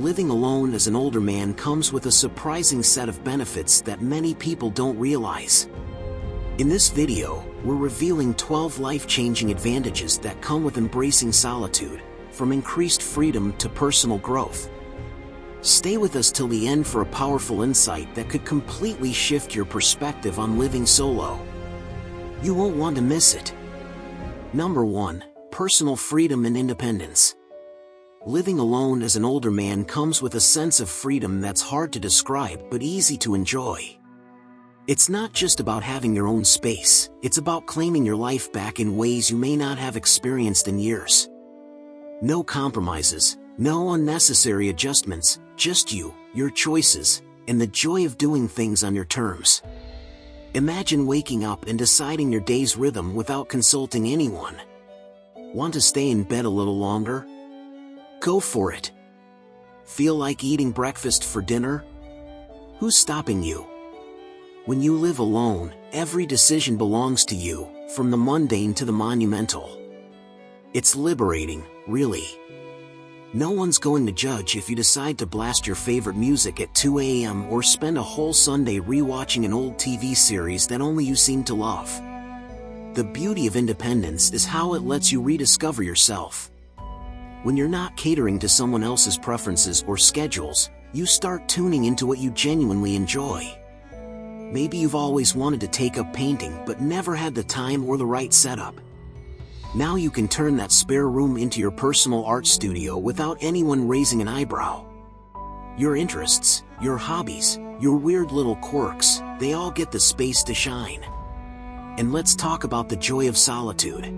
living alone as an older man comes with a surprising set of benefits that many people don't realize. In this video, we're revealing 12 life-changing advantages that come with embracing solitude, from increased freedom to personal growth. Stay with us till the end for a powerful insight that could completely shift your perspective on living solo. You won't want to miss it. Number 1. Personal freedom and independence. Living alone as an older man comes with a sense of freedom that's hard to describe but easy to enjoy. It's not just about having your own space, it's about claiming your life back in ways you may not have experienced in years. No compromises, no unnecessary adjustments, just you, your choices, and the joy of doing things on your terms. Imagine waking up and deciding your day's rhythm without consulting anyone. Want to stay in bed a little longer? Go for it. Feel like eating breakfast for dinner? Who's stopping you? When you live alone, every decision belongs to you, from the mundane to the monumental. It's liberating, really. No one's going to judge if you decide to blast your favorite music at 2 a.m. or spend a whole Sunday rewatching an old TV series that only you seem to love. The beauty of independence is how it lets you rediscover yourself. When you're not catering to someone else's preferences or schedules, you start tuning into what you genuinely enjoy. Maybe you've always wanted to take up painting but never had the time or the right setup. Now you can turn that spare room into your personal art studio without anyone raising an eyebrow. Your interests, your hobbies, your weird little quirks, they all get the space to shine. And let's talk about the joy of solitude.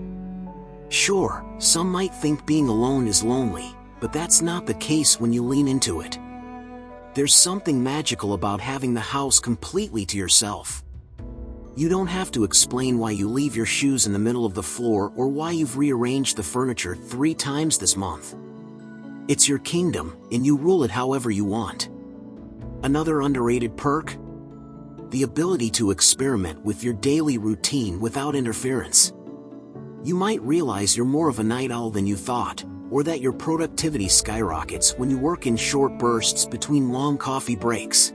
Sure, some might think being alone is lonely, but that's not the case when you lean into it. There's something magical about having the house completely to yourself. You don't have to explain why you leave your shoes in the middle of the floor or why you've rearranged the furniture 3 times this month. It's your kingdom, and you rule it however you want. Another underrated perk? The ability to experiment with your daily routine without interference. You might realize you're more of a night owl than you thought, or that your productivity skyrockets when you work in short bursts between long coffee breaks.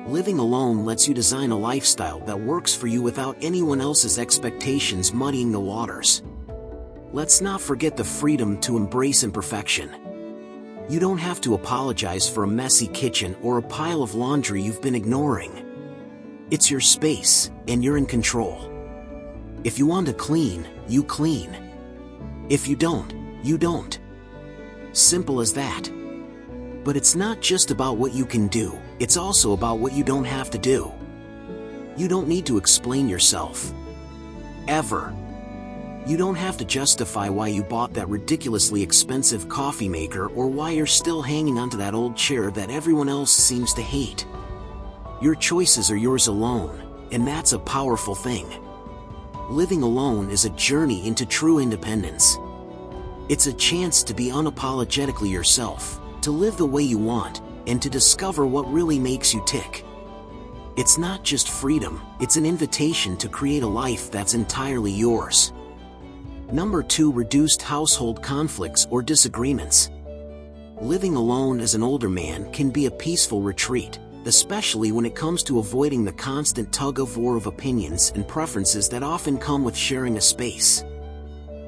Living alone lets you design a lifestyle that works for you without anyone else's expectations muddying the waters. Let's not forget the freedom to embrace imperfection. You don't have to apologize for a messy kitchen or a pile of laundry you've been ignoring. It's your space, and you're in control. If you want to clean, you clean. If you don't, you don't. Simple as that. But it's not just about what you can do, it's also about what you don't have to do. You don't need to explain yourself. Ever. You don't have to justify why you bought that ridiculously expensive coffee maker or why you're still hanging onto that old chair that everyone else seems to hate. Your choices are yours alone, and that's a powerful thing. Living alone is a journey into true independence. It's a chance to be unapologetically yourself, to live the way you want, and to discover what really makes you tick. It's not just freedom, it's an invitation to create a life that's entirely yours. Number 2. Reduced household conflicts or disagreements. Living alone as an older man can be a peaceful retreat, especially when it comes to avoiding the constant tug-of-war of opinions and preferences that often come with sharing a space.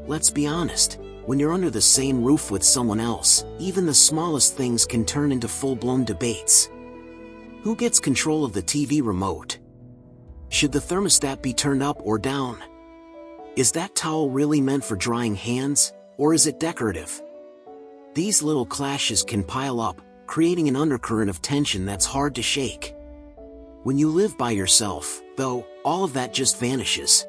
Let's be honest. When you're under the same roof with someone else, even the smallest things can turn into full-blown debates. Who gets control of the TV remote? Should the thermostat be turned up or down? Is that towel really meant for drying hands, or is it decorative? These little clashes can pile up, creating an undercurrent of tension that's hard to shake. When you live by yourself, though, all of that just vanishes.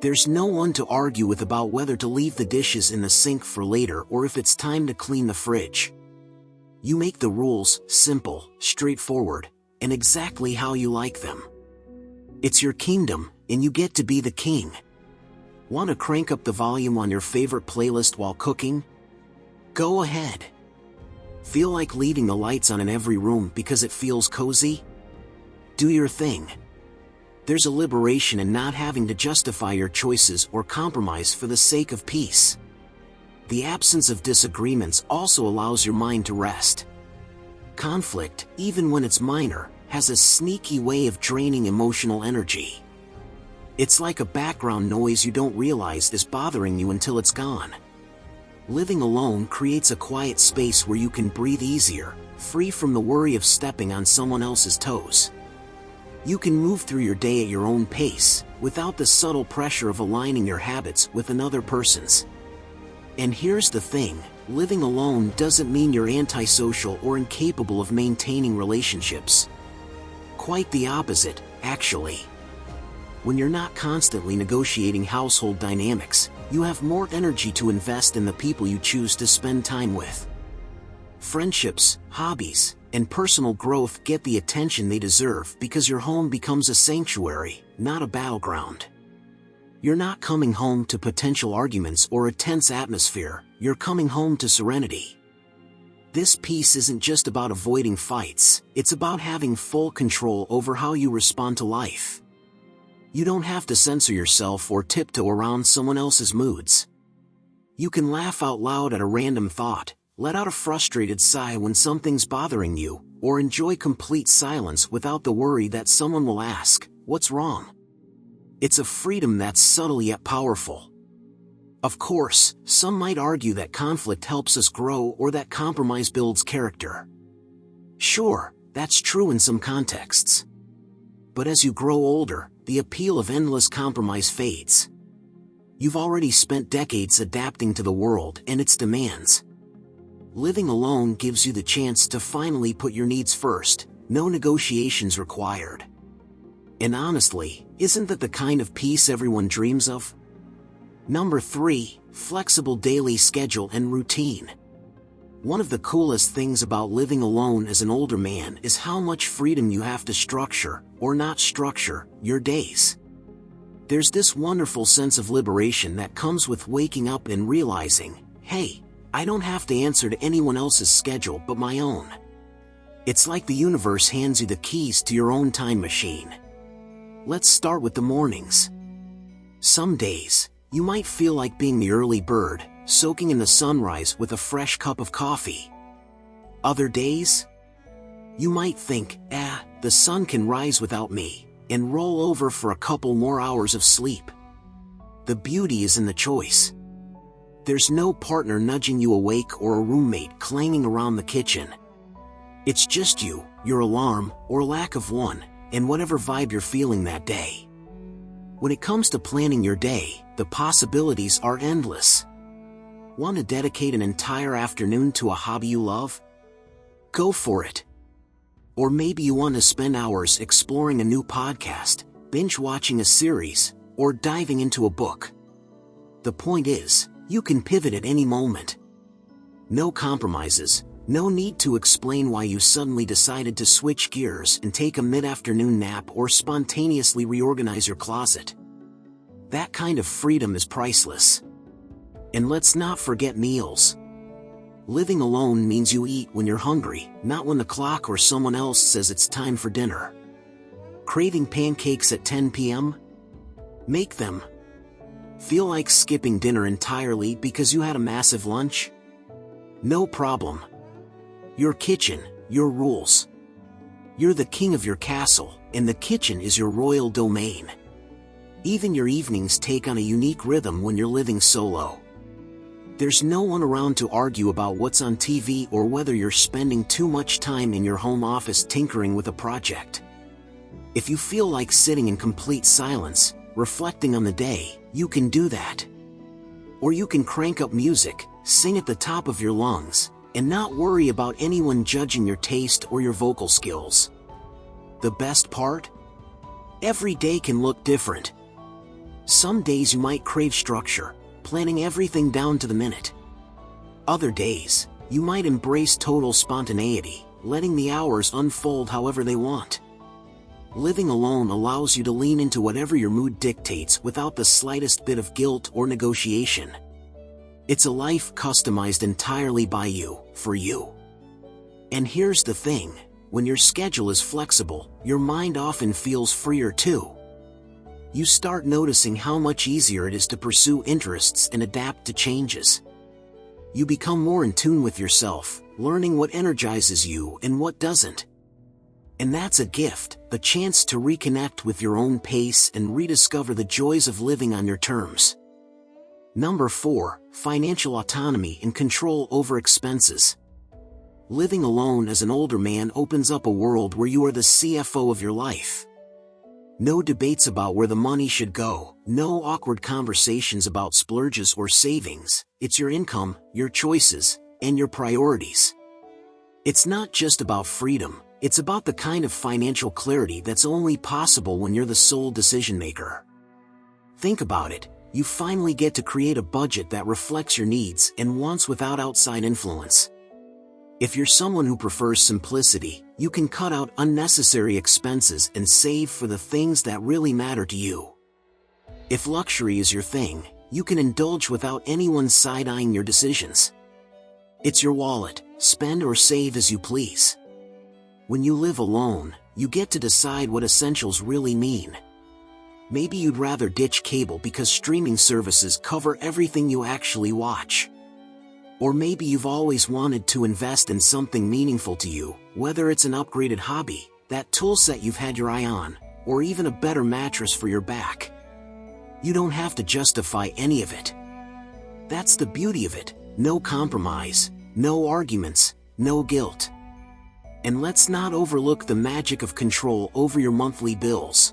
There's no one to argue with about whether to leave the dishes in the sink for later or if it's time to clean the fridge. You make the rules simple, straightforward, and exactly how you like them. It's your kingdom, and you get to be the king. Want to crank up the volume on your favorite playlist while cooking? Go ahead. Feel like leaving the lights on in every room because it feels cozy? Do your thing. There's a liberation in not having to justify your choices or compromise for the sake of peace. The absence of disagreements also allows your mind to rest. Conflict, even when it's minor, has a sneaky way of draining emotional energy. It's like a background noise you don't realize is bothering you until it's gone. Living alone creates a quiet space where you can breathe easier, free from the worry of stepping on someone else's toes. You can move through your day at your own pace, without the subtle pressure of aligning your habits with another person's. And here's the thing, living alone doesn't mean you're antisocial or incapable of maintaining relationships. Quite the opposite, actually. When you're not constantly negotiating household dynamics, you have more energy to invest in the people you choose to spend time with. Friendships, hobbies, and personal growth get the attention they deserve because your home becomes a sanctuary, not a battleground. You're not coming home to potential arguments or a tense atmosphere, you're coming home to serenity. This piece isn't just about avoiding fights, it's about having full control over how you respond to life. You don't have to censor yourself or tiptoe around someone else's moods. You can laugh out loud at a random thought, let out a frustrated sigh when something's bothering you, or enjoy complete silence without the worry that someone will ask, "What's wrong?" It's a freedom that's subtle yet powerful. Of course, some might argue that conflict helps us grow or that compromise builds character. Sure, that's true in some contexts. But as you grow older, the appeal of endless compromise fades. You've already spent decades adapting to the world and its demands. Living alone gives you the chance to finally put your needs first, no negotiations required. And honestly, isn't that the kind of peace everyone dreams of? Number 3, flexible daily schedule and routine. One of the coolest things about living alone as an older man is how much freedom you have to structure, or not structure, your days. There's this wonderful sense of liberation that comes with waking up and realizing, hey, I don't have to answer to anyone else's schedule but my own. It's like the universe hands you the keys to your own time machine. Let's start with the mornings. Some days, you might feel like being the early bird, soaking in the sunrise with a fresh cup of coffee. Other days, you might think, the sun can rise without me, and roll over for a couple more hours of sleep. The beauty is in the choice. There's no partner nudging you awake or a roommate clanging around the kitchen. It's just you, your alarm, or lack of one, and whatever vibe you're feeling that day. When it comes to planning your day, the possibilities are endless. Want to dedicate an entire afternoon to a hobby you love? Go for it. Or maybe you want to spend hours exploring a new podcast, binge-watching a series, or diving into a book. The point is, you can pivot at any moment. No compromises, no need to explain why you suddenly decided to switch gears and take a mid-afternoon nap or spontaneously reorganize your closet. That kind of freedom is priceless. And let's not forget meals. Living alone means you eat when you're hungry, not when the clock or someone else says it's time for dinner. Craving pancakes at 10 p.m.? Make them. Feel like skipping dinner entirely because you had a massive lunch? No problem. Your kitchen, your rules. You're the king of your castle, and the kitchen is your royal domain. Even your evenings take on a unique rhythm when you're living solo. There's no one around to argue about what's on TV or whether you're spending too much time in your home office tinkering with a project. If you feel like sitting in complete silence, reflecting on the day, you can do that. Or you can crank up music, sing at the top of your lungs, and not worry about anyone judging your taste or your vocal skills. The best part? Every day can look different. Some days you might crave structure, planning everything down to the minute. Other days, you might embrace total spontaneity, letting the hours unfold however they want. Living alone allows you to lean into whatever your mood dictates without the slightest bit of guilt or negotiation. It's a life customized entirely by you, for you. And here's the thing, when your schedule is flexible, your mind often feels freer too. You start noticing how much easier it is to pursue interests and adapt to changes. You become more in tune with yourself, learning what energizes you and what doesn't. And that's a gift, a chance to reconnect with your own pace and rediscover the joys of living on your terms. Number 4, financial autonomy and control over expenses. Living alone as an older man opens up a world where you are the CFO of your life. No debates about where the money should go, no awkward conversations about splurges or savings. It's your income, your choices, and your priorities. It's not just about freedom, it's about the kind of financial clarity that's only possible when you're the sole decision maker. Think about it, you finally get to create a budget that reflects your needs and wants without outside influence. If you're someone who prefers simplicity, you can cut out unnecessary expenses and save for the things that really matter to you. If luxury is your thing, you can indulge without anyone side-eyeing your decisions. It's your wallet, spend or save as you please. When you live alone, you get to decide what essentials really mean. Maybe you'd rather ditch cable because streaming services cover everything you actually watch. Or maybe you've always wanted to invest in something meaningful to you, whether it's an upgraded hobby, that tool set you've had your eye on, or even a better mattress for your back. You don't have to justify any of it. That's the beauty of it, no compromise, no arguments, no guilt. And let's not overlook the magic of control over your monthly bills.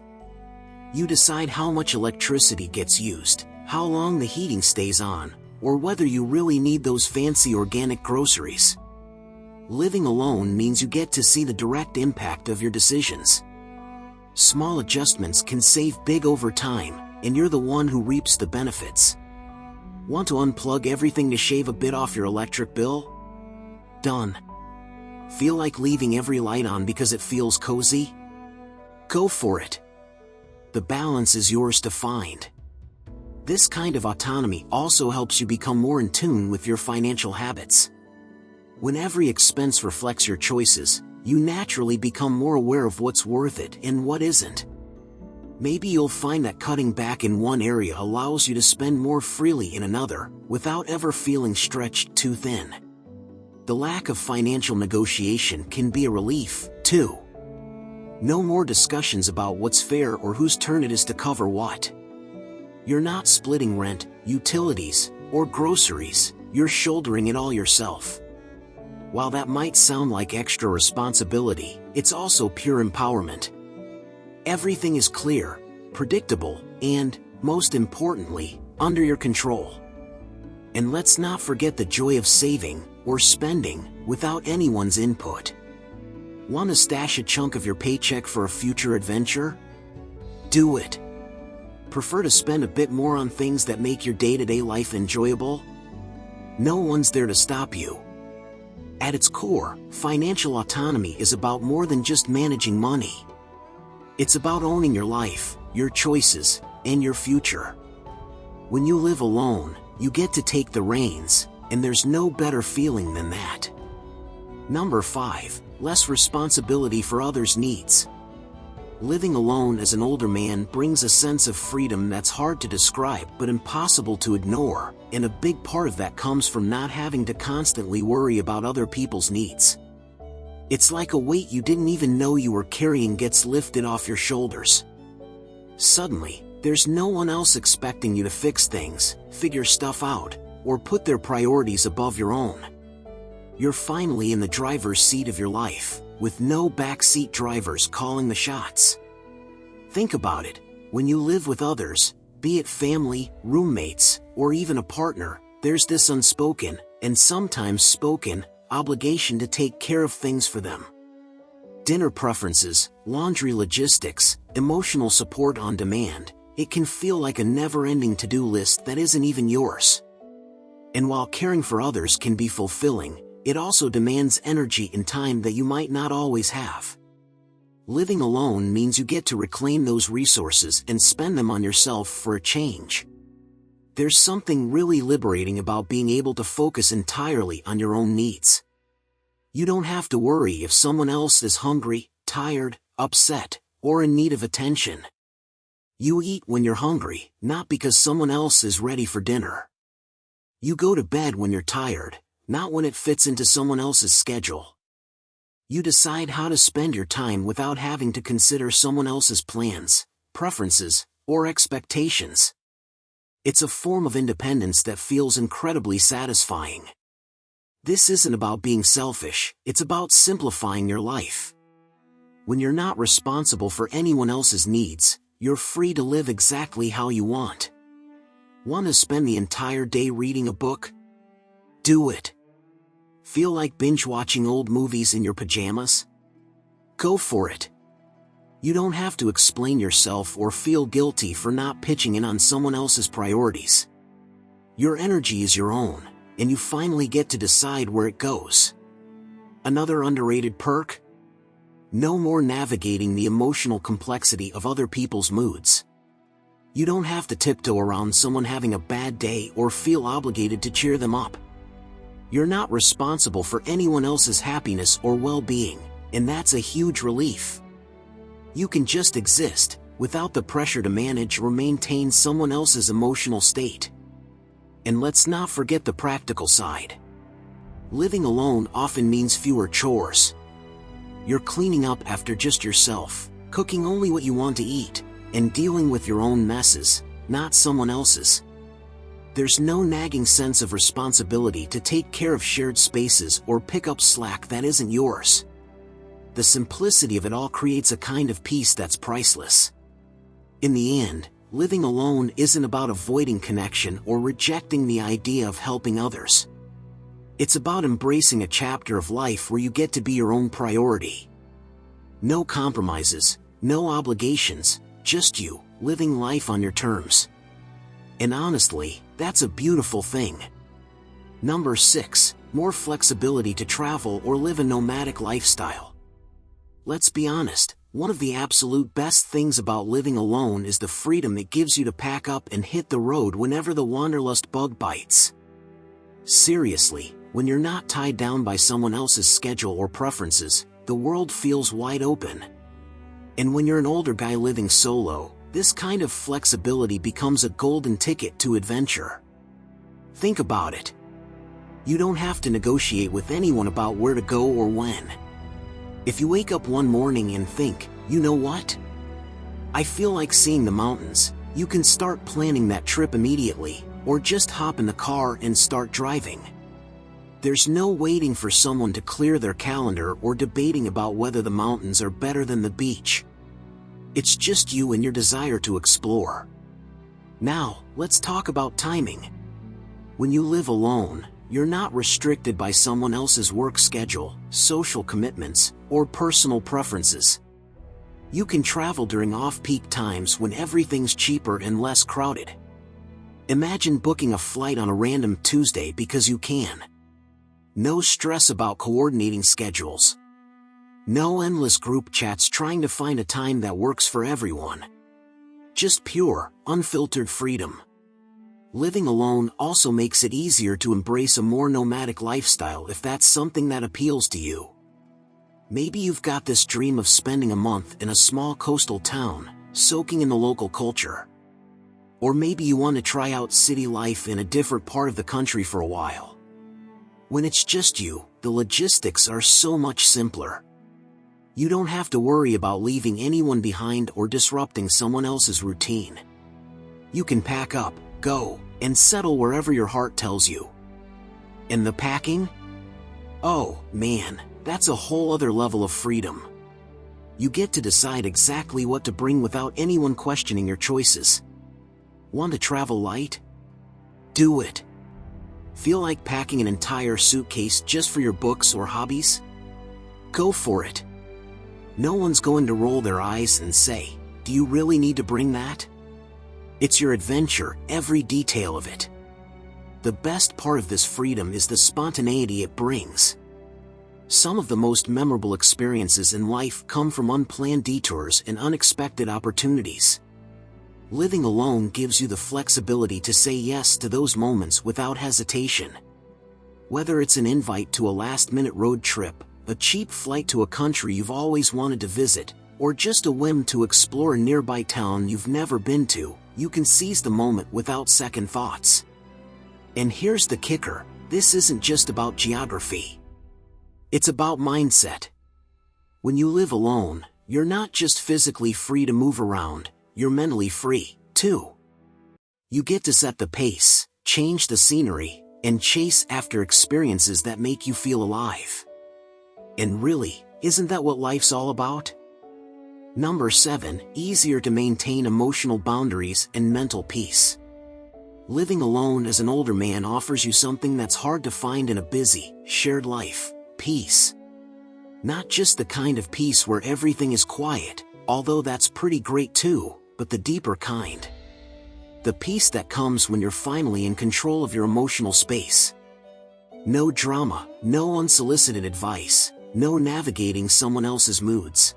You decide how much electricity gets used, how long the heating stays on, or whether you really need those fancy organic groceries. Living alone means you get to see the direct impact of your decisions. Small adjustments can save big over time, and you're the one who reaps the benefits. Want to unplug everything to shave a bit off your electric bill? Done. Feel like leaving every light on because it feels cozy? Go for it. The balance is yours to find. This kind of autonomy also helps you become more in tune with your financial habits. When every expense reflects your choices, you naturally become more aware of what's worth it and what isn't. Maybe you'll find that cutting back in one area allows you to spend more freely in another, without ever feeling stretched too thin. The lack of financial negotiation can be a relief, too. No more discussions about what's fair or whose turn it is to cover what. You're not splitting rent, utilities, or groceries, you're shouldering it all yourself. While that might sound like extra responsibility, it's also pure empowerment. Everything is clear, predictable, and, most importantly, under your control. And let's not forget the joy of saving, or spending, without anyone's input. Want to stash a chunk of your paycheck for a future adventure? Do it. Prefer to spend a bit more on things that make your day-to-day life enjoyable? No one's there to stop you. At its core, financial autonomy is about more than just managing money. It's about owning your life, your choices, and your future. When you live alone, you get to take the reins, and there's no better feeling than that. Number 5, less responsibility for others' needs. Living alone as an older man brings a sense of freedom that's hard to describe but impossible to ignore, and a big part of that comes from not having to constantly worry about other people's needs. It's like a weight you didn't even know you were carrying gets lifted off your shoulders. Suddenly, there's no one else expecting you to fix things, figure stuff out, or put their priorities above your own. You're finally in the driver's seat of your life, with no backseat drivers calling the shots. Think about it, when you live with others, be it family, roommates, or even a partner, there's this unspoken, and sometimes spoken, obligation to take care of things for them. Dinner preferences, laundry logistics, emotional support on demand, it can feel like a never-ending to-do list that isn't even yours. And while caring for others can be fulfilling, it also demands energy and time that you might not always have. Living alone means you get to reclaim those resources and spend them on yourself for a change. There's something really liberating about being able to focus entirely on your own needs. You don't have to worry if someone else is hungry, tired, upset, or in need of attention. You eat when you're hungry, not because someone else is ready for dinner. You go to bed when you're tired, not when it fits into someone else's schedule. You decide how to spend your time without having to consider someone else's plans, preferences, or expectations. It's a form of independence that feels incredibly satisfying. This isn't about being selfish, it's about simplifying your life. When you're not responsible for anyone else's needs, you're free to live exactly how you want. Want to spend the entire day reading a book? Do it. Feel like binge-watching old movies in your pajamas? Go for it. You don't have to explain yourself or feel guilty for not pitching in on someone else's priorities. Your energy is your own, and you finally get to decide where it goes. Another underrated perk? No more navigating the emotional complexity of other people's moods. You don't have to tiptoe around someone having a bad day or feel obligated to cheer them up. You're not responsible for anyone else's happiness or well-being, and that's a huge relief. You can just exist, without the pressure to manage or maintain someone else's emotional state. And let's not forget the practical side. Living alone often means fewer chores. You're cleaning up after just yourself, cooking only what you want to eat, and dealing with your own messes, not someone else's. There's no nagging sense of responsibility to take care of shared spaces or pick up slack that isn't yours. The simplicity of it all creates a kind of peace that's priceless. In the end, living alone isn't about avoiding connection or rejecting the idea of helping others. It's about embracing a chapter of life where you get to be your own priority. No compromises, no obligations, just you, living life on your terms. And honestly, that's a beautiful thing. Number 6, more flexibility to travel or live a nomadic lifestyle. Let's be honest, one of the absolute best things about living alone is the freedom it gives you to pack up and hit the road whenever the wanderlust bug bites. Seriously, when you're not tied down by someone else's schedule or preferences, the world feels wide open. And when you're an older guy living solo, this kind of flexibility becomes a golden ticket to adventure. Think about it. You don't have to negotiate with anyone about where to go or when. If you wake up one morning and think, you know what? I feel like seeing the mountains, you can start planning that trip immediately, or just hop in the car and start driving. There's no waiting for someone to clear their calendar or debating about whether the mountains are better than the beach. It's just you and your desire to explore. Now, let's talk about timing. When you live alone, you're not restricted by someone else's work schedule, social commitments, or personal preferences. You can travel during off-peak times when everything's cheaper and less crowded. Imagine booking a flight on a random Tuesday because you can. No stress about coordinating schedules. No endless group chats trying to find a time that works for everyone. Just pure, unfiltered freedom. Living alone also makes it easier to embrace a more nomadic lifestyle if that's something that appeals to you. Maybe you've got this dream of spending a month in a small coastal town, soaking in the local culture. Or maybe you want to try out city life in a different part of the country for a while. When it's just you, the logistics are so much simpler. You don't have to worry about leaving anyone behind or disrupting someone else's routine. You can pack up, go, and settle wherever your heart tells you. And the packing? Oh, man, that's a whole other level of freedom. You get to decide exactly what to bring without anyone questioning your choices. Want to travel light? Do it. Feel like packing an entire suitcase just for your books or hobbies? Go for it. No one's going to roll their eyes and say, "Do you really need to bring that?" It's your adventure, every detail of it. The best part of this freedom is the spontaneity it brings. Some of the most memorable experiences in life come from unplanned detours and unexpected opportunities. Living alone gives you the flexibility to say yes to those moments without hesitation. Whether it's an invite to a last-minute road trip, a cheap flight to a country you've always wanted to visit, or just a whim to explore a nearby town you've never been to, you can seize the moment without second thoughts. And here's the kicker, This isn't just about geography. It's about mindset. When you live alone, you're not just physically free to move around, you're mentally free, too. You get to set the pace, change the scenery, and chase after experiences that make you feel alive. And really, isn't that what life's all about? Number 7, easier to maintain emotional boundaries and mental peace. Living alone as an older man offers you something that's hard to find in a busy, shared life: peace. Not just the kind of peace where everything is quiet, although that's pretty great too, but the deeper kind. The peace that comes when you're finally in control of your emotional space. No drama, no unsolicited advice, no navigating someone else's moods.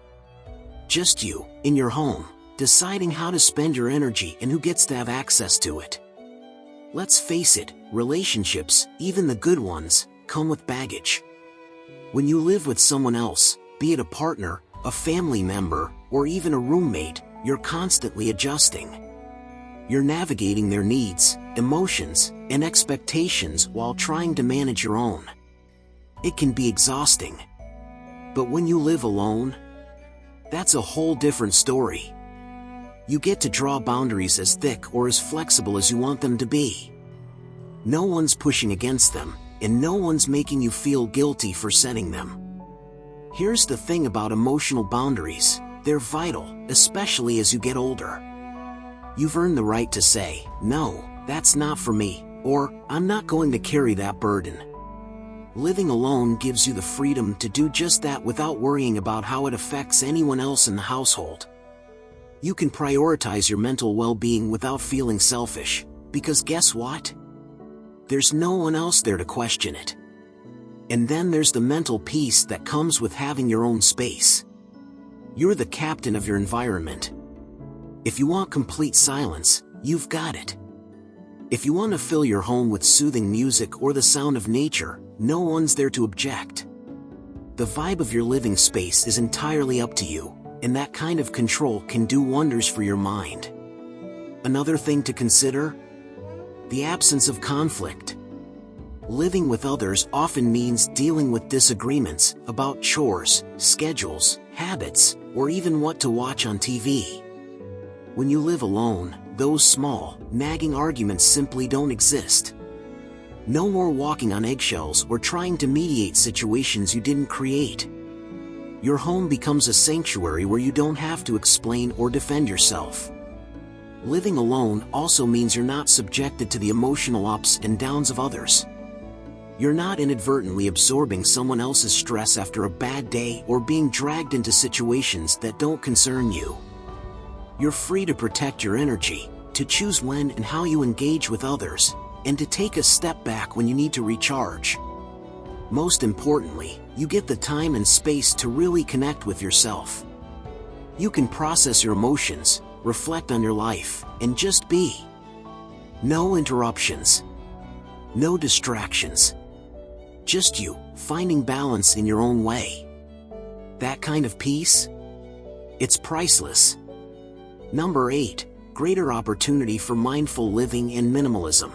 Just you, in your home, deciding how to spend your energy and who gets to have access to it. Let's face it, relationships, even the good ones, come with baggage. When you live with someone else, be it a partner, a family member, or even a roommate, you're constantly adjusting. You're navigating their needs, emotions, and expectations while trying to manage your own. It can be exhausting. But when you live alone, that's a whole different story. You get to draw boundaries as thick or as flexible as you want them to be. No one's pushing against them, and no one's making you feel guilty for setting them. Here's the thing about emotional boundaries: they're vital, especially as you get older. You've earned the right to say, "No, that's not for me," or "I'm not going to carry that burden." Living alone gives you the freedom to do just that without worrying about how it affects anyone else in the household. You can prioritize your mental well-being without feeling selfish, because guess what? There's no one else there to question it. And then there's the mental peace that comes with having your own space. You're the captain of your environment. If you want complete silence, you've got it. If you want to fill your home with soothing music or the sound of nature, no one's there to object. The vibe of your living space is entirely up to you, and that kind of control can do wonders for your mind. Another thing to consider: the absence of conflict. Living with others often means dealing with disagreements about chores, schedules, habits, or even what to watch on TV. When you live alone, those small, nagging arguments simply don't exist. No more walking on eggshells or trying to mediate situations you didn't create. Your home becomes a sanctuary where you don't have to explain or defend yourself. Living alone also means you're not subjected to the emotional ups and downs of others. You're not inadvertently absorbing someone else's stress after a bad day or being dragged into situations that don't concern you. You're free to protect your energy, to choose when and how you engage with others, and to take a step back when you need to recharge. Most importantly, you get the time and space to really connect with yourself. You can process your emotions, reflect on your life, and just be. No interruptions. No distractions. Just you, finding balance in your own way. That kind of peace? It's priceless. Number 8, greater opportunity for mindful living and minimalism.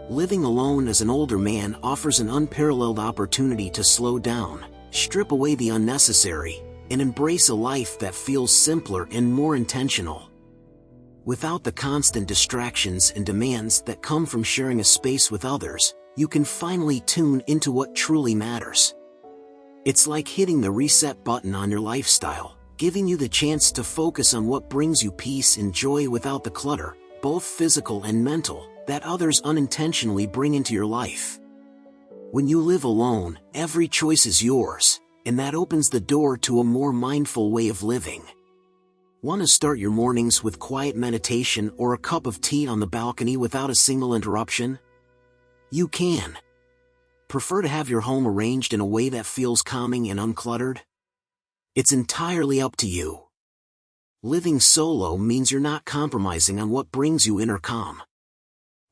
Living alone as an older man offers an unparalleled opportunity to slow down, strip away the unnecessary, and embrace a life that feels simpler and more intentional. Without the constant distractions and demands that come from sharing a space with others, you can finally tune into what truly matters. It's like hitting the reset button on your lifestyle, giving you the chance to focus on what brings you peace and joy without the clutter, both physical and mental, that others unintentionally bring into your life. When you live alone, every choice is yours, and that opens the door to a more mindful way of living. Want to start your mornings with quiet meditation or a cup of tea on the balcony without a single interruption? You can. Prefer to have your home arranged in a way that feels calming and uncluttered? It's entirely up to you. Living solo means you're not compromising on what brings you inner calm.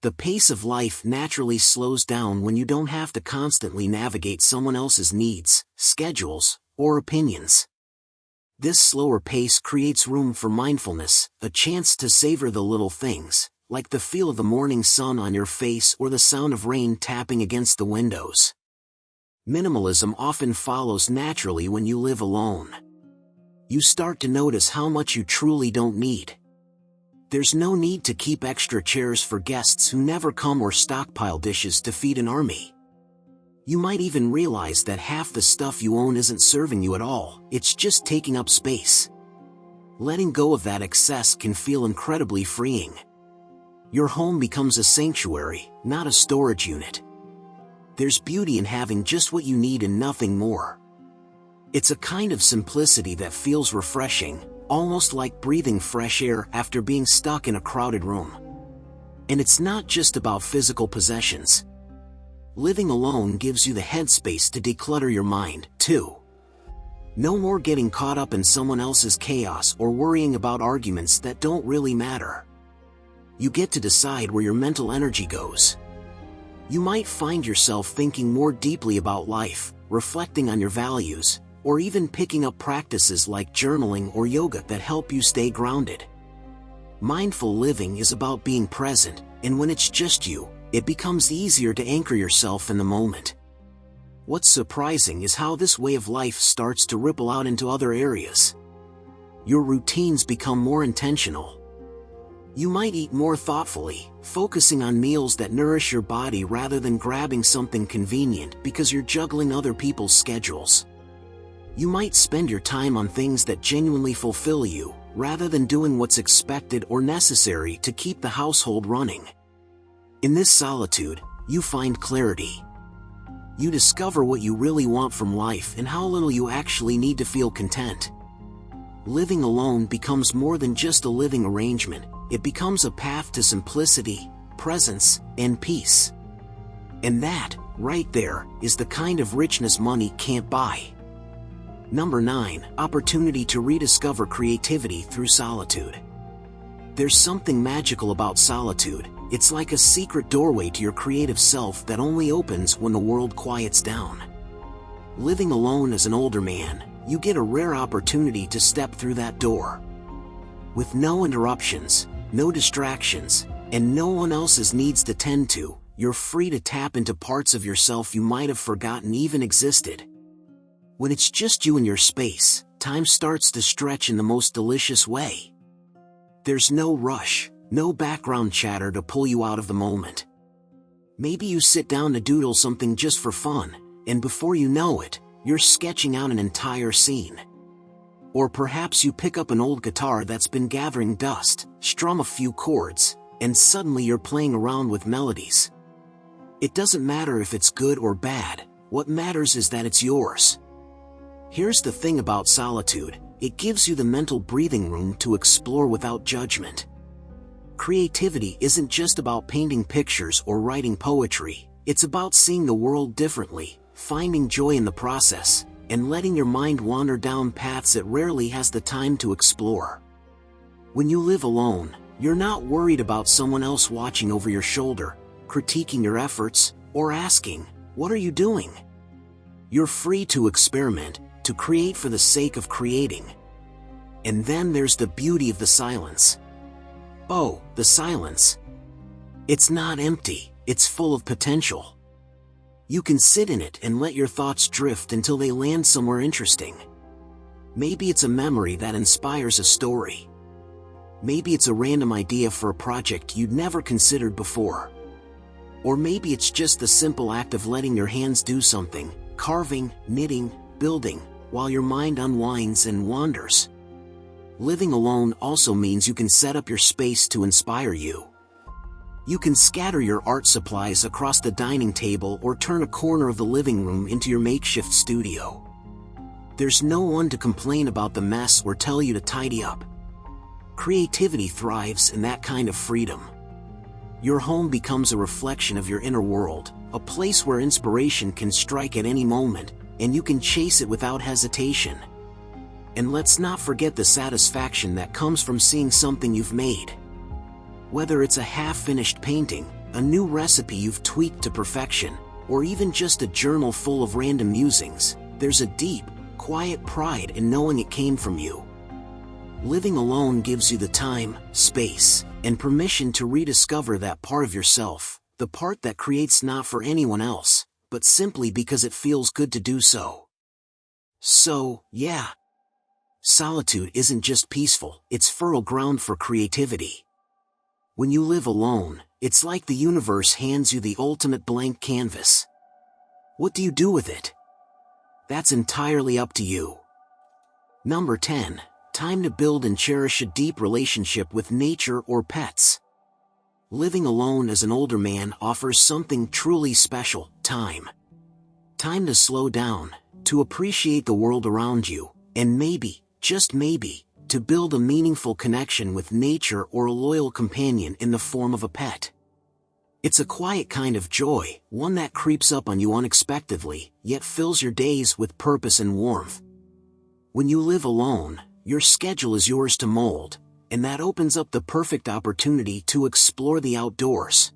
The pace of life naturally slows down when you don't have to constantly navigate someone else's needs, schedules, or opinions. This slower pace creates room for mindfulness, a chance to savor the little things, like the feel of the morning sun on your face or the sound of rain tapping against the windows. Minimalism often follows naturally when you live alone. You start to notice how much you truly don't need. There's no need to keep extra chairs for guests who never come or stockpile dishes to feed an army. You might even realize that half the stuff you own isn't serving you at all, it's just taking up space. Letting go of that excess can feel incredibly freeing. Your home becomes a sanctuary, not a storage unit. There's beauty in having just what you need and nothing more. It's a kind of simplicity that feels refreshing, almost like breathing fresh air after being stuck in a crowded room. And it's not just about physical possessions. Living alone gives you the headspace to declutter your mind, too. No more getting caught up in someone else's chaos or worrying about arguments that don't really matter. You get to decide where your mental energy goes. You might find yourself thinking more deeply about life, reflecting on your values, or even picking up practices like journaling or yoga that help you stay grounded. Mindful living is about being present, and when it's just you, it becomes easier to anchor yourself in the moment. What's surprising is how this way of life starts to ripple out into other areas. Your routines become more intentional. You might eat more thoughtfully, focusing on meals that nourish your body rather than grabbing something convenient because you're juggling other people's schedules. You might spend your time on things that genuinely fulfill you, rather than doing what's expected or necessary to keep the household running. In this solitude, you find clarity. You discover what you really want from life and how little you actually need to feel content. Living alone becomes more than just a living arrangement, it becomes a path to simplicity, presence, and peace. And that, right there, is the kind of richness money can't buy. Number 9. Opportunity to rediscover creativity through solitude. There's something magical about solitude. It's like a secret doorway to your creative self that only opens when the world quiets down. Living alone as an older man, you get a rare opportunity to step through that door. With no interruptions, no distractions, and no one else's needs to tend to, you're free to tap into parts of yourself you might have forgotten even existed. When it's just you and your space, time starts to stretch in the most delicious way. There's no rush, no background chatter to pull you out of the moment. Maybe you sit down to doodle something just for fun, and before you know it, you're sketching out an entire scene. Or perhaps you pick up an old guitar that's been gathering dust, strum a few chords, and suddenly you're playing around with melodies. It doesn't matter if it's good or bad, what matters is that it's yours. Here's the thing about solitude, it gives you the mental breathing room to explore without judgment. Creativity isn't just about painting pictures or writing poetry, it's about seeing the world differently, finding joy in the process, and letting your mind wander down paths it rarely has the time to explore. When you live alone, you're not worried about someone else watching over your shoulder, critiquing your efforts, or asking, "What are you doing?" You're free to experiment, to create for the sake of creating. And then there's the beauty of the silence. Oh, the silence. It's not empty, it's full of potential. You can sit in it and let your thoughts drift until they land somewhere interesting. Maybe it's a memory that inspires a story. Maybe it's a random idea for a project you'd never considered before. Or maybe it's just the simple act of letting your hands do something, carving, knitting, building, while your mind unwinds and wanders. Living alone also means you can set up your space to inspire you. You can scatter your art supplies across the dining table or turn a corner of the living room into your makeshift studio. There's no one to complain about the mess or tell you to tidy up. Creativity thrives in that kind of freedom. Your home becomes a reflection of your inner world, a place where inspiration can strike at any moment, and you can chase it without hesitation. And let's not forget the satisfaction that comes from seeing something you've made. Whether it's a half-finished painting, a new recipe you've tweaked to perfection, or even just a journal full of random musings, there's a deep, quiet pride in knowing it came from you. Living alone gives you the time, space, and permission to rediscover that part of yourself, the part that creates not for anyone else, but simply because it feels good to do so. So, yeah. Solitude isn't just peaceful, it's fertile ground for creativity. When you live alone, it's like the universe hands you the ultimate blank canvas. What do you do with it? That's entirely up to you. Number 10. Time to build and cherish a deep relationship with nature or pets. Living alone as an older man offers something truly special: time. Time to slow down, to appreciate the world around you, and maybe, just maybe, to build a meaningful connection with nature or a loyal companion in the form of a pet. It's a quiet kind of joy, one that creeps up on you unexpectedly, yet fills your days with purpose and warmth. When you live alone, your schedule is yours to mold, and that opens up the perfect opportunity to explore the outdoors.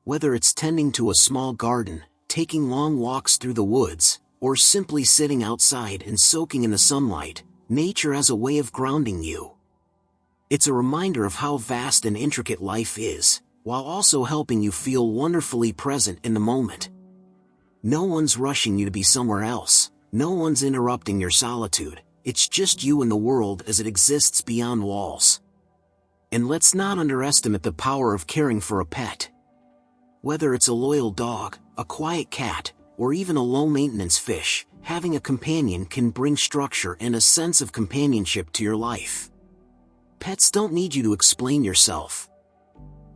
Whether it's tending to a small garden, taking long walks through the woods, or simply sitting outside and soaking in the sunlight, nature has a way of grounding you. It's a reminder of how vast and intricate life is, while also helping you feel wonderfully present in the moment. No one's rushing you to be somewhere else, no one's interrupting your solitude, it's just you and the world as it exists beyond walls. And let's not underestimate the power of caring for a pet. Whether it's a loyal dog, a quiet cat, or even a low-maintenance fish, having a companion can bring structure and a sense of companionship to your life. Pets don't need you to explain yourself.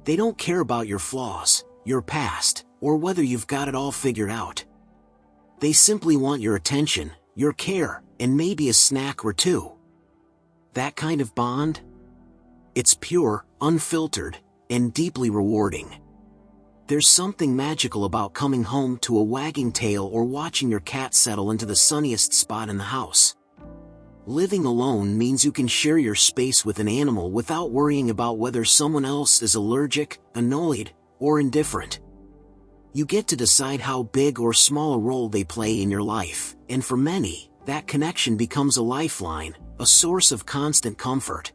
They don't care about your flaws, your past, or whether you've got it all figured out. They simply want your attention, your care, and maybe a snack or two. That kind of bond? It's pure, unfiltered, and deeply rewarding. There's something magical about coming home to a wagging tail or watching your cat settle into the sunniest spot in the house. Living alone means you can share your space with an animal without worrying about whether someone else is allergic, annoyed, or indifferent. You get to decide how big or small a role they play in your life, and for many, that connection becomes a lifeline, a source of constant comfort.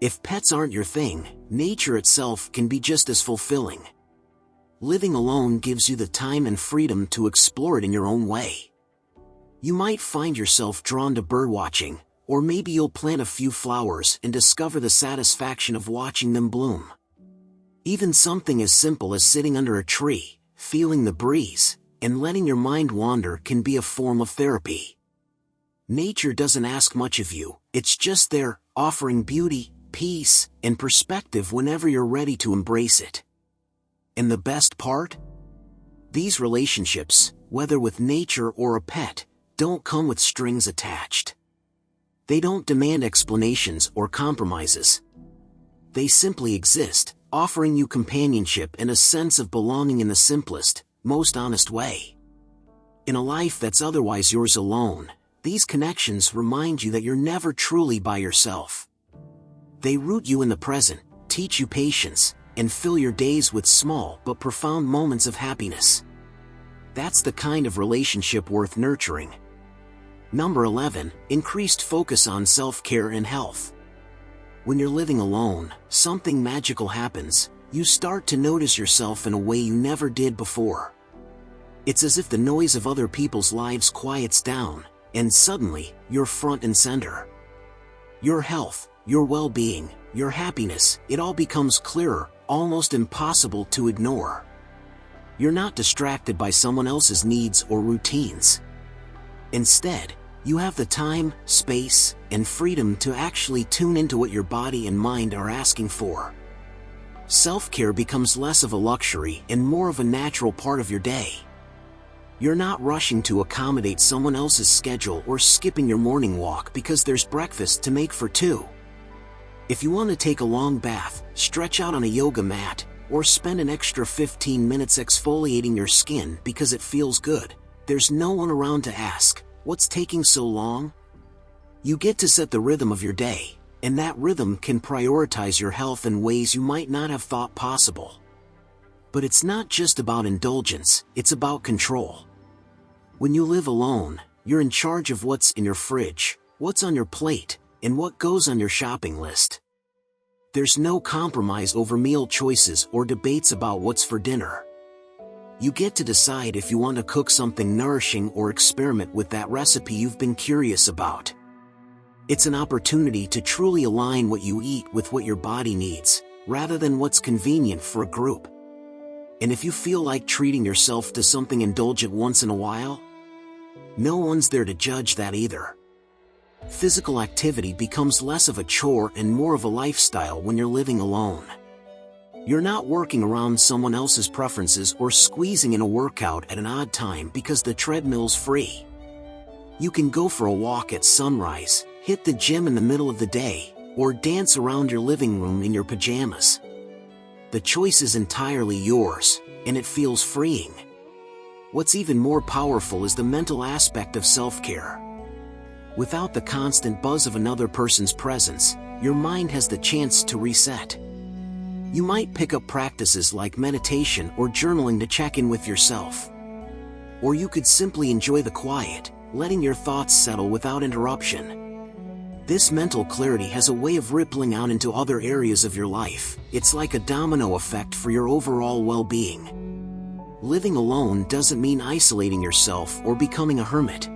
If pets aren't your thing, nature itself can be just as fulfilling. Living alone gives you the time and freedom to explore it in your own way. You might find yourself drawn to birdwatching, or maybe you'll plant a few flowers and discover the satisfaction of watching them bloom. Even something as simple as sitting under a tree, feeling the breeze, and letting your mind wander can be a form of therapy. Nature doesn't ask much of you, it's just there, offering beauty, peace, and perspective whenever you're ready to embrace it. And the best part? These relationships, whether with nature or a pet, don't come with strings attached. They don't demand explanations or compromises. They simply exist, offering you companionship and a sense of belonging in the simplest, most honest way. In a life that's otherwise yours alone, these connections remind you that you're never truly by yourself. They root you in the present, teach you patience, and fill your days with small but profound moments of happiness. That's the kind of relationship worth nurturing. Number 11. Increased focus on self-care and health. When you're living alone, something magical happens. You start to notice yourself in a way you never did before. It's as if the noise of other people's lives quiets down, and suddenly, you're front and center. Your health, your well-being, your happiness, it all becomes clearer, almost impossible to ignore. You're not distracted by someone else's needs or routines. Instead, you have the time, space, and freedom to actually tune into what your body and mind are asking for. Self-care becomes less of a luxury and more of a natural part of your day. You're not rushing to accommodate someone else's schedule or skipping your morning walk because there's breakfast to make for two. If you want to take a long bath, stretch out on a yoga mat, or spend an extra 15 minutes exfoliating your skin because it feels good, there's no one around to ask, "What's taking so long?" You get to set the rhythm of your day, and that rhythm can prioritize your health in ways you might not have thought possible. But it's not just about indulgence, it's about control. When you live alone, you're in charge of what's in your fridge, what's on your plate, and what goes on your shopping list. There's no compromise over meal choices or debates about what's for dinner. You get to decide if you want to cook something nourishing or experiment with that recipe you've been curious about. It's an opportunity to truly align what you eat with what your body needs, rather than what's convenient for a group. And if you feel like treating yourself to something indulgent once in a while, no one's there to judge that either. Physical activity becomes less of a chore and more of a lifestyle when you're living alone. You're not working around someone else's preferences or squeezing in a workout at an odd time because the treadmill's free. You can go for a walk at sunrise, hit the gym in the middle of the day, or dance around your living room in your pajamas. The choice is entirely yours, and it feels freeing. What's even more powerful is the mental aspect of self-care. Without the constant buzz of another person's presence, your mind has the chance to reset. You might pick up practices like meditation or journaling to check in with yourself. Or you could simply enjoy the quiet, letting your thoughts settle without interruption. This mental clarity has a way of rippling out into other areas of your life. It's like a domino effect for your overall well-being. Living alone doesn't mean isolating yourself or becoming a hermit.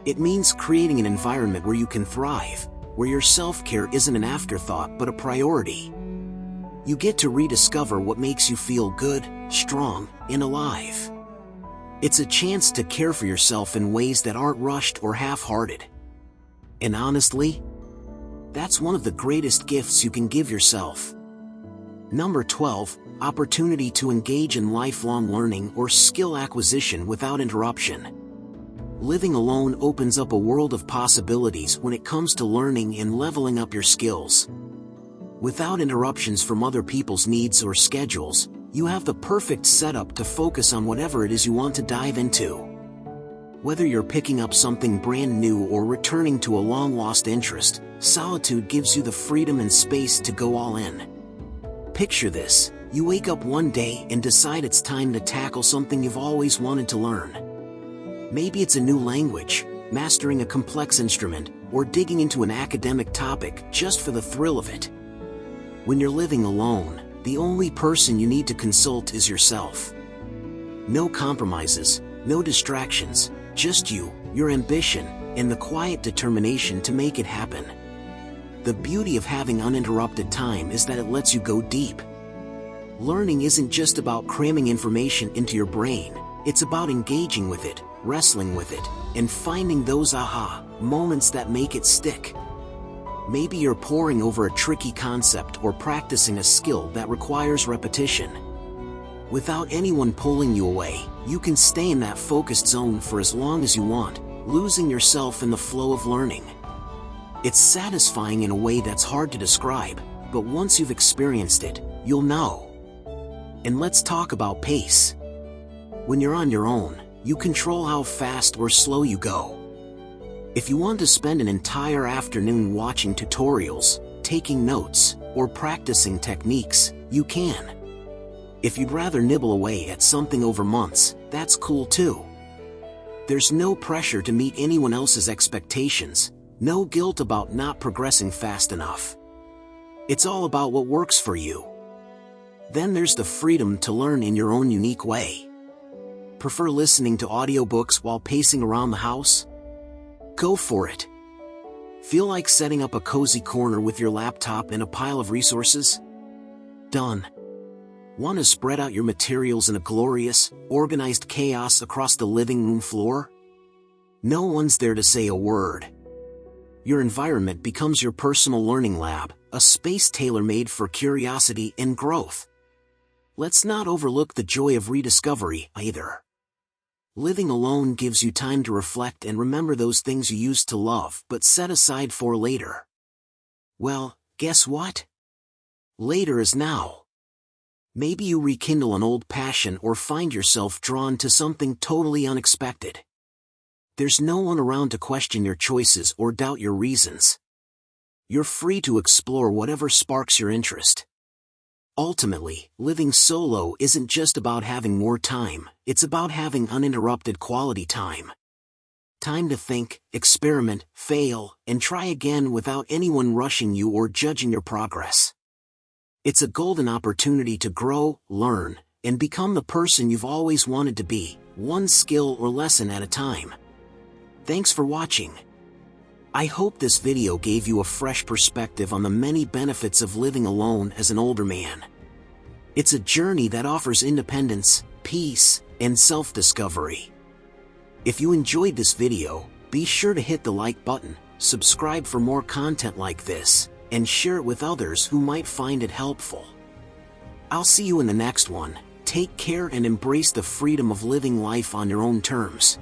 It means creating an environment where you can thrive, where your self-care isn't an afterthought but a priority. You get to rediscover what makes you feel good, strong, and alive. It's a chance to care for yourself in ways that aren't rushed or half-hearted. And honestly, that's one of the greatest gifts you can give yourself. Number 12, opportunity to engage in lifelong learning or skill acquisition without interruption. Living alone opens up a world of possibilities when it comes to learning and leveling up your skills. Without interruptions from other people's needs or schedules, you have the perfect setup to focus on whatever it is you want to dive into. Whether you're picking up something brand new or returning to a long-lost interest, Solitude gives you the freedom and space to go all in. Picture this: you wake up one day and decide it's time to tackle something you've always wanted to learn. Maybe it's a new language, mastering a complex instrument, or digging into an academic topic just for the thrill of it. When you're living alone, the only person you need to consult is yourself. No compromises, no distractions, just you, your ambition, and the quiet determination to make it happen. The beauty of having uninterrupted time is that it lets you go deep. Learning isn't just about cramming information into your brain, it's about engaging with it, wrestling with it, and finding those aha moments that make it stick. Maybe you're poring over a tricky concept or practicing a skill that requires repetition. Without anyone pulling you away, you can stay in that focused zone for as long as you want, losing yourself in the flow of learning. It's satisfying in a way that's hard to describe, but once you've experienced it, you'll know. And let's talk about pace. When you're on your own, you control how fast or slow you go. If you want to spend an entire afternoon watching tutorials, taking notes, or practicing techniques, you can. If you'd rather nibble away at something over months, that's cool too. There's no pressure to meet anyone else's expectations, no guilt about not progressing fast enough. It's all about what works for you. Then there's the freedom to learn in your own unique way. Prefer listening to audiobooks while pacing around the house? Go for it. Feel like setting up a cozy corner with your laptop and a pile of resources? Done. Want to spread out your materials in a glorious, organized chaos across the living room floor? No one's there to say a word. Your environment becomes your personal learning lab, a space tailor-made for curiosity and growth. Let's not overlook the joy of rediscovery, either. Living alone gives you time to reflect and remember those things you used to love but set aside for later. Well, guess what? Later is now. Maybe you rekindle an old passion or find yourself drawn to something totally unexpected. There's no one around to question your choices or doubt your reasons. You're free to explore whatever sparks your interest. Ultimately, living solo isn't just about having more time, it's about having uninterrupted quality time. Time to think, experiment, fail, and try again without anyone rushing you or judging your progress. It's a golden opportunity to grow, learn, and become the person you've always wanted to be, one skill or lesson at a time. Thanks for watching. I hope this video gave you a fresh perspective on the many benefits of living alone as an older man. It's a journey that offers independence, peace, and self-discovery. If you enjoyed this video, be sure to hit the like button, subscribe for more content like this, and share it with others who might find it helpful. I'll see you in the next one. Take care and embrace the freedom of living life on your own terms.